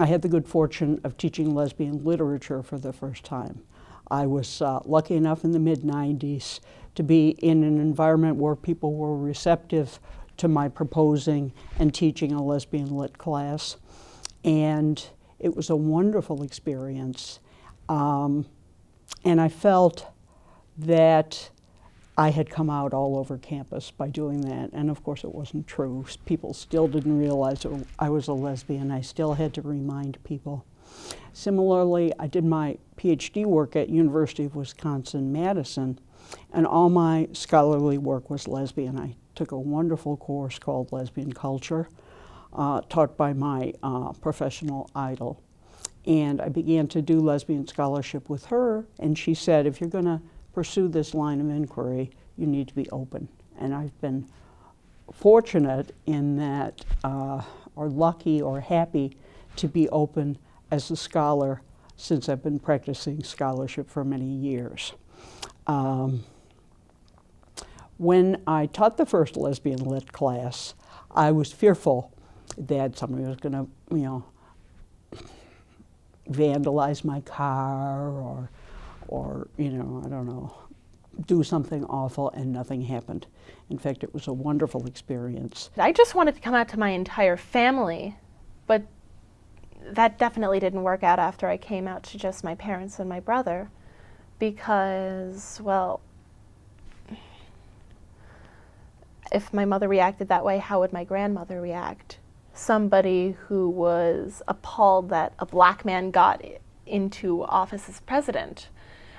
had the good fortune of teaching lesbian literature for the first time. I was lucky enough in the mid-90s to be in an environment where people were receptive to my proposing and teaching a lesbian lit class. And it was a wonderful experience. And I felt that I had come out all over campus by doing that. And of course it wasn't true. People still didn't realize I was a lesbian. I still had to remind people. Similarly, I did my PhD work at University of Wisconsin-Madison, and all my scholarly work was lesbian. I took a wonderful course called Lesbian Culture, taught by my professional idol. And I began to do lesbian scholarship with her, and she said, if you're going to pursue this line of inquiry, you need to be open. And I've been fortunate in that, or lucky or happy to be open as a scholar since I've been practicing scholarship for many years. When I taught the first lesbian lit class, I was fearful that somebody was going to, vandalize my car or I don't know, do something awful, and nothing happened. In fact, it was a wonderful experience. I just wanted to come out to my entire family, but that definitely didn't work out after I came out to just my parents and my brother, because, well, if my mother reacted that way, how would my grandmother react? Somebody who was appalled that a black man got into office as president.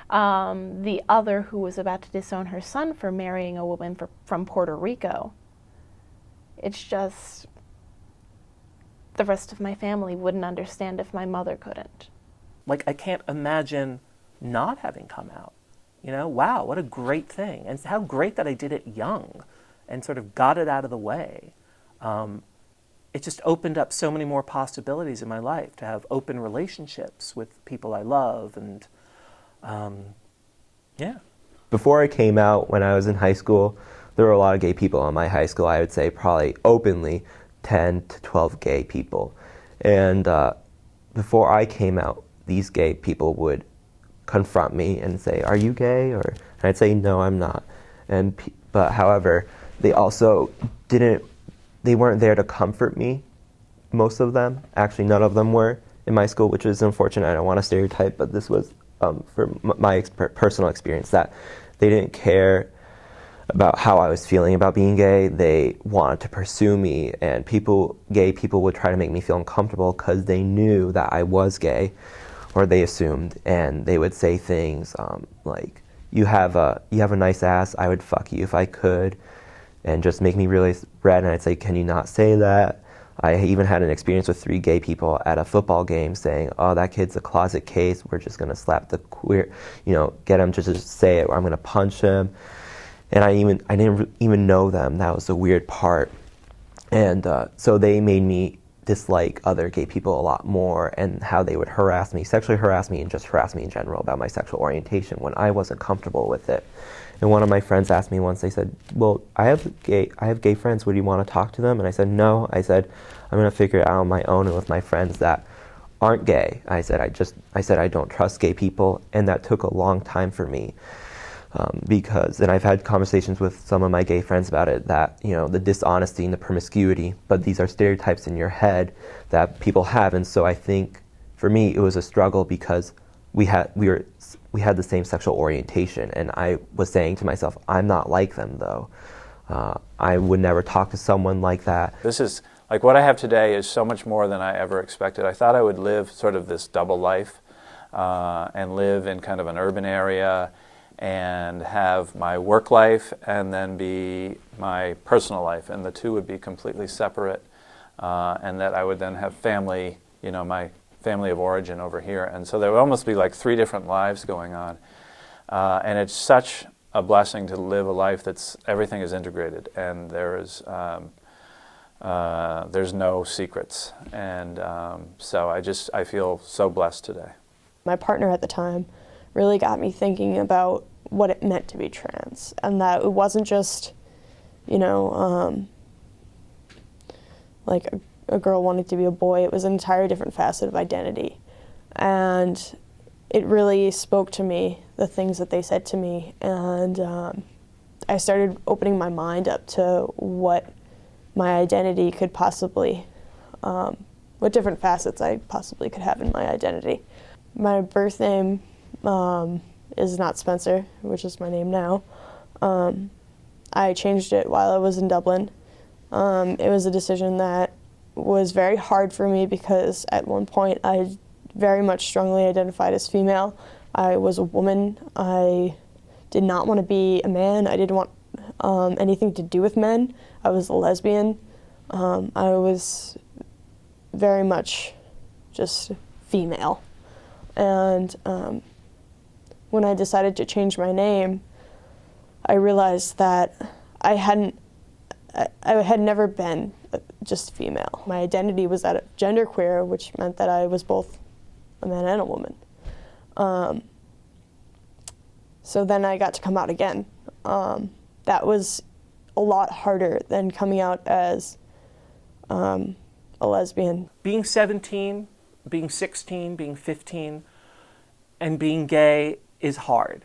The other who was about to disown her son for marrying a woman from Puerto Rico. It's just, the rest of my family wouldn't understand if my mother couldn't. Like, I can't imagine not having come out. Wow, what a great thing. And how great that I did it young and sort of got it out of the way. It just opened up so many more possibilities in my life to have open relationships with people I love, and yeah. Before I came out, when I was in high school, there were a lot of gay people in my high school. I would say probably openly 10 to 12 gay people. And before I came out, these gay people would confront me and say, "Are you gay?" And I'd say, "No, I'm not." But however, they also they weren't there to comfort me, most of them. Actually, none of them were in my school, which is unfortunate. I don't want to stereotype, but this was from my personal experience, that they didn't care about how I was feeling about being gay. They wanted to pursue me, and gay people would try to make me feel uncomfortable because they knew that I was gay, or they assumed, and they would say things like, you have a nice ass, I would fuck you if I could, and just make me really red. And I'd say, "Can you not say that?" I even had an experience with 3 gay people at a football game saying, "Oh, that kid's a closet case, we're just going to slap the queer, get him to just say it, or I'm going to punch him." And I didn't even know them. That was the weird part. And so they made me dislike other gay people a lot more, and how they would sexually harass me, and just harass me in general about my sexual orientation when I wasn't comfortable with it. And one of my friends asked me once, they said, "Well, I have gay friends, would you want to talk to them?" And I said, "No." I said, "I'm going to figure it out on my own and with my friends that aren't gay." I said, I don't trust gay people. And that took a long time for me. And I've had conversations with some of my gay friends about it, that, the dishonesty and the promiscuity, but these are stereotypes in your head that people have. And so I think for me, it was a struggle because we had the same sexual orientation, and I was saying to myself, I'm not like them though. I would never talk to someone like that. This is, like, what I have today is so much more than I ever expected. I thought I would live sort of this double life, and live in kind of an urban area, and have my work life and then be my personal life, and the two would be completely separate, and that I would then have family, my family of origin over here, and so there would almost be like 3 different lives going on, and it's such a blessing to live a life that's everything is integrated, and there's no secrets, and so I feel so blessed today. My partner at the time really got me thinking about what it meant to be trans, and that it wasn't just, like a girl wanting to be a boy. It was an entirely different facet of identity, and it really spoke to me, the things that they said to me, and I started opening my mind up to what my identity could possibly, what different facets I possibly could have in my identity. My birth name is not Spencer, which is my name now. I changed it while I was in Dublin. It was a decision that was very hard for me because at one point I very much strongly identified as female. I was a woman. I did not want to be a man. I didn't want anything to do with men. I was a lesbian. I was very much just female. And when I decided to change my name, I realized that I had never been just female. My identity was that of genderqueer, which meant that I was both a man and a woman. So then I got to come out again. That was a lot harder than coming out as a lesbian. Being 17, being 16, being 15, and being gay is hard.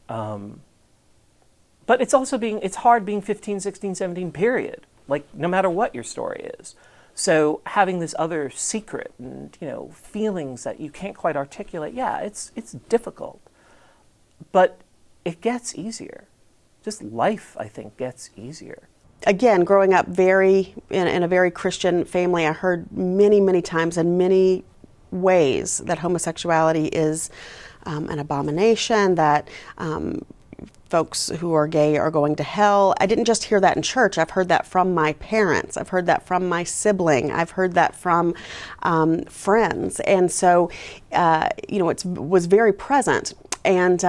But it's also it's hard being 15, 16, 17, period. Like, no matter what your story is. So having this other secret and, feelings that you can't quite articulate, yeah, it's difficult. But it gets easier. Just life, I think, gets easier. Again, growing up in a very Christian family, I heard many, many times in many ways that homosexuality is an abomination, that folks who are gay are going to hell. I didn't just hear that in church. I've heard that from my parents. I've heard that from my sibling. I've heard that from friends. And so, it was very present. And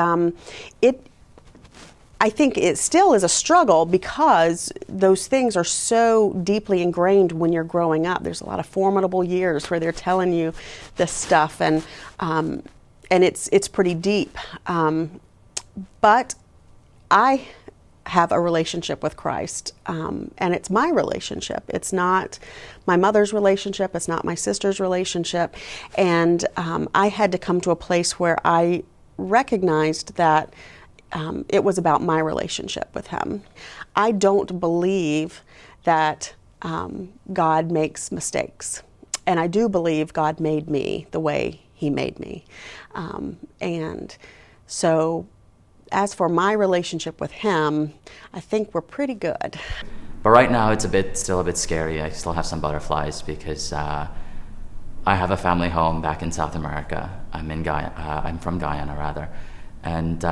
I think it still is a struggle because those things are so deeply ingrained when you're growing up. There's a lot of formidable years where they're telling you this stuff, and it's pretty deep. But I have a relationship with Christ, and it's my relationship. It's not my mother's relationship. It's not my sister's relationship. And I had to come to a place where I recognized that it was about my relationship with him. I don't believe that God makes mistakes. And I do believe God made me the way he made me. And so as for my relationship with him, I think we're pretty good. But right now it's still a bit scary. I still have some butterflies because I have a family home back in South America. I'm from Guyana rather. And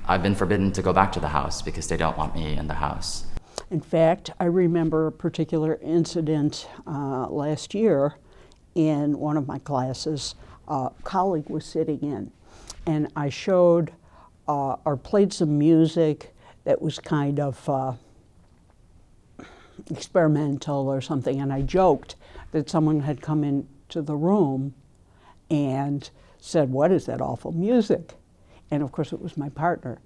I've been forbidden to go back to the house because they don't want me in the house. In fact, I remember a particular incident last year in one of my classes. A colleague was sitting in, and I showed or played some music that was kind of experimental or something, and I joked that someone had come into the room and said, "What is that awful music?" And of course it was my partner.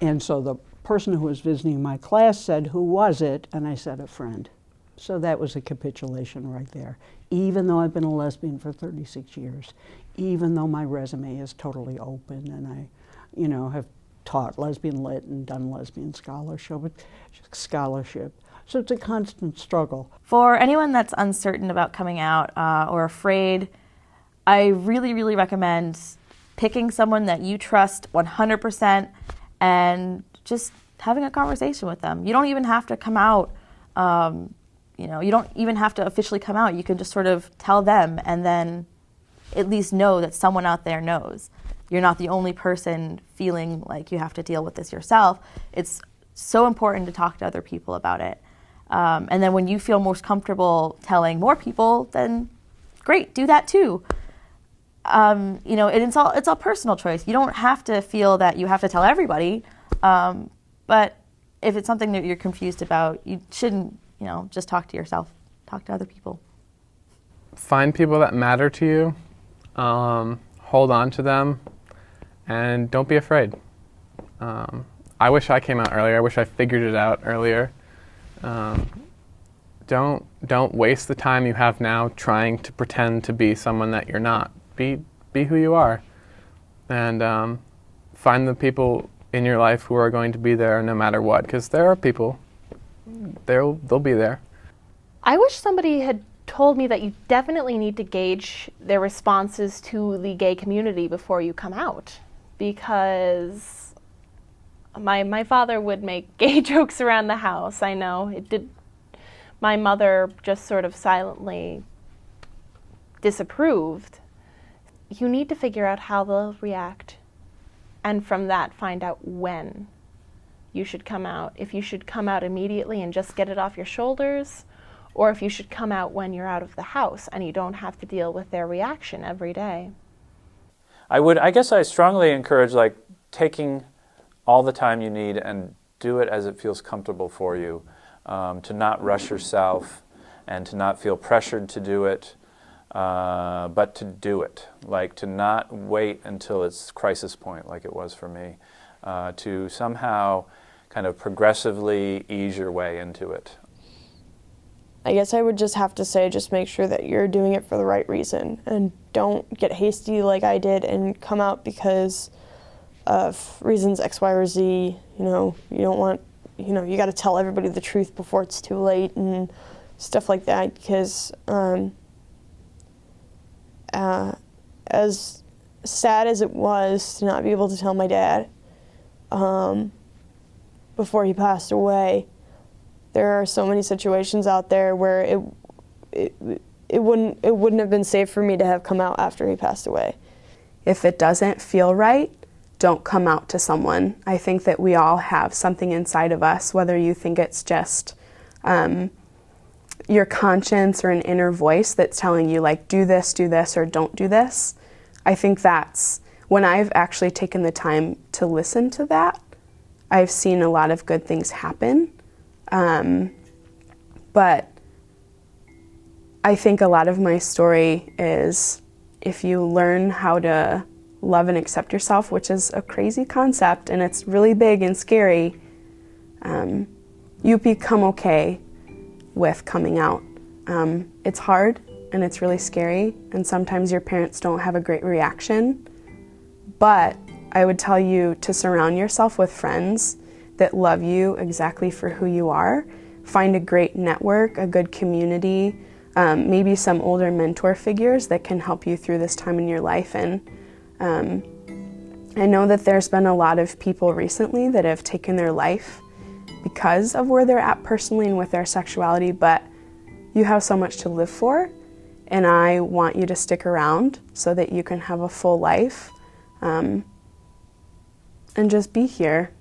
And so the person who was visiting my class said, "Who was it?" And I said, "A friend." So that was a capitulation right there. Even though I've been a lesbian for 36 years, even though my resume is totally open and I, have taught lesbian lit and done lesbian scholarship. So it's a constant struggle. For anyone that's uncertain about coming out or afraid, I really, really recommend picking someone that you trust 100% and just having a conversation with them. You don't even have to come out, you don't even have to officially come out. You can just sort of tell them and then at least know that someone out there knows. You're not the only person feeling like you have to deal with this yourself. It's so important to talk to other people about it. And then when you feel most comfortable telling more people, then great, do that too. And it's all personal choice. You don't have to feel that you have to tell everybody. But if it's something that you're confused about, you shouldn't, just talk to yourself. Talk to other people. Find people that matter to you. Hold on to them. And don't be afraid. I wish I came out earlier. I wish I figured it out earlier. Don't waste the time you have now trying to pretend to be someone that you're not. Be who you are. And find the people in your life who are going to be there no matter what, because there are people, they'll be there. I wish somebody had told me that you definitely need to gauge their responses to the gay community before you come out, because my father would make gay jokes around the house. I know it did. My mother just sort of silently disapproved. You need to figure out how they'll react, and from that find out when you should come out. If you should come out immediately and just get it off your shoulders, or if you should come out when you're out of the house and you don't have to deal with their reaction every day. I guess I strongly encourage taking all the time you need and do it as it feels comfortable for you, to not rush yourself and to not feel pressured to do it, but to do it, to not wait until it's crisis point like it was for me, to somehow kind of progressively ease your way into it. I guess I would just have to say, just make sure that you're doing it for the right reason and don't get hasty like I did and come out because of reasons X, Y, or Z. You don't want, you got to tell everybody the truth before it's too late and stuff like that, because as sad as it was to not be able to tell my dad before he passed away, there are so many situations out there where it wouldn't have been safe for me to have come out after he passed away. If it doesn't feel right, don't come out to someone. I think that we all have something inside of us, whether you think it's just your conscience or an inner voice that's telling you do this, or don't do this. I think that's when I've actually taken the time to listen to that, I've seen a lot of good things happen. But I think a lot of my story is if you learn how to love and accept yourself, which is a crazy concept and it's really big and scary, you become okay with coming out. It's hard and it's really scary, and sometimes your parents don't have a great reaction, but I would tell you to surround yourself with friends that love you exactly for who you are. Find a great network, a good community, maybe some older mentor figures that can help you through this time in your life. And I know that there's been a lot of people recently that have taken their life because of where they're at personally and with their sexuality, but you have so much to live for, and I want you to stick around so that you can have a full life, and just be here.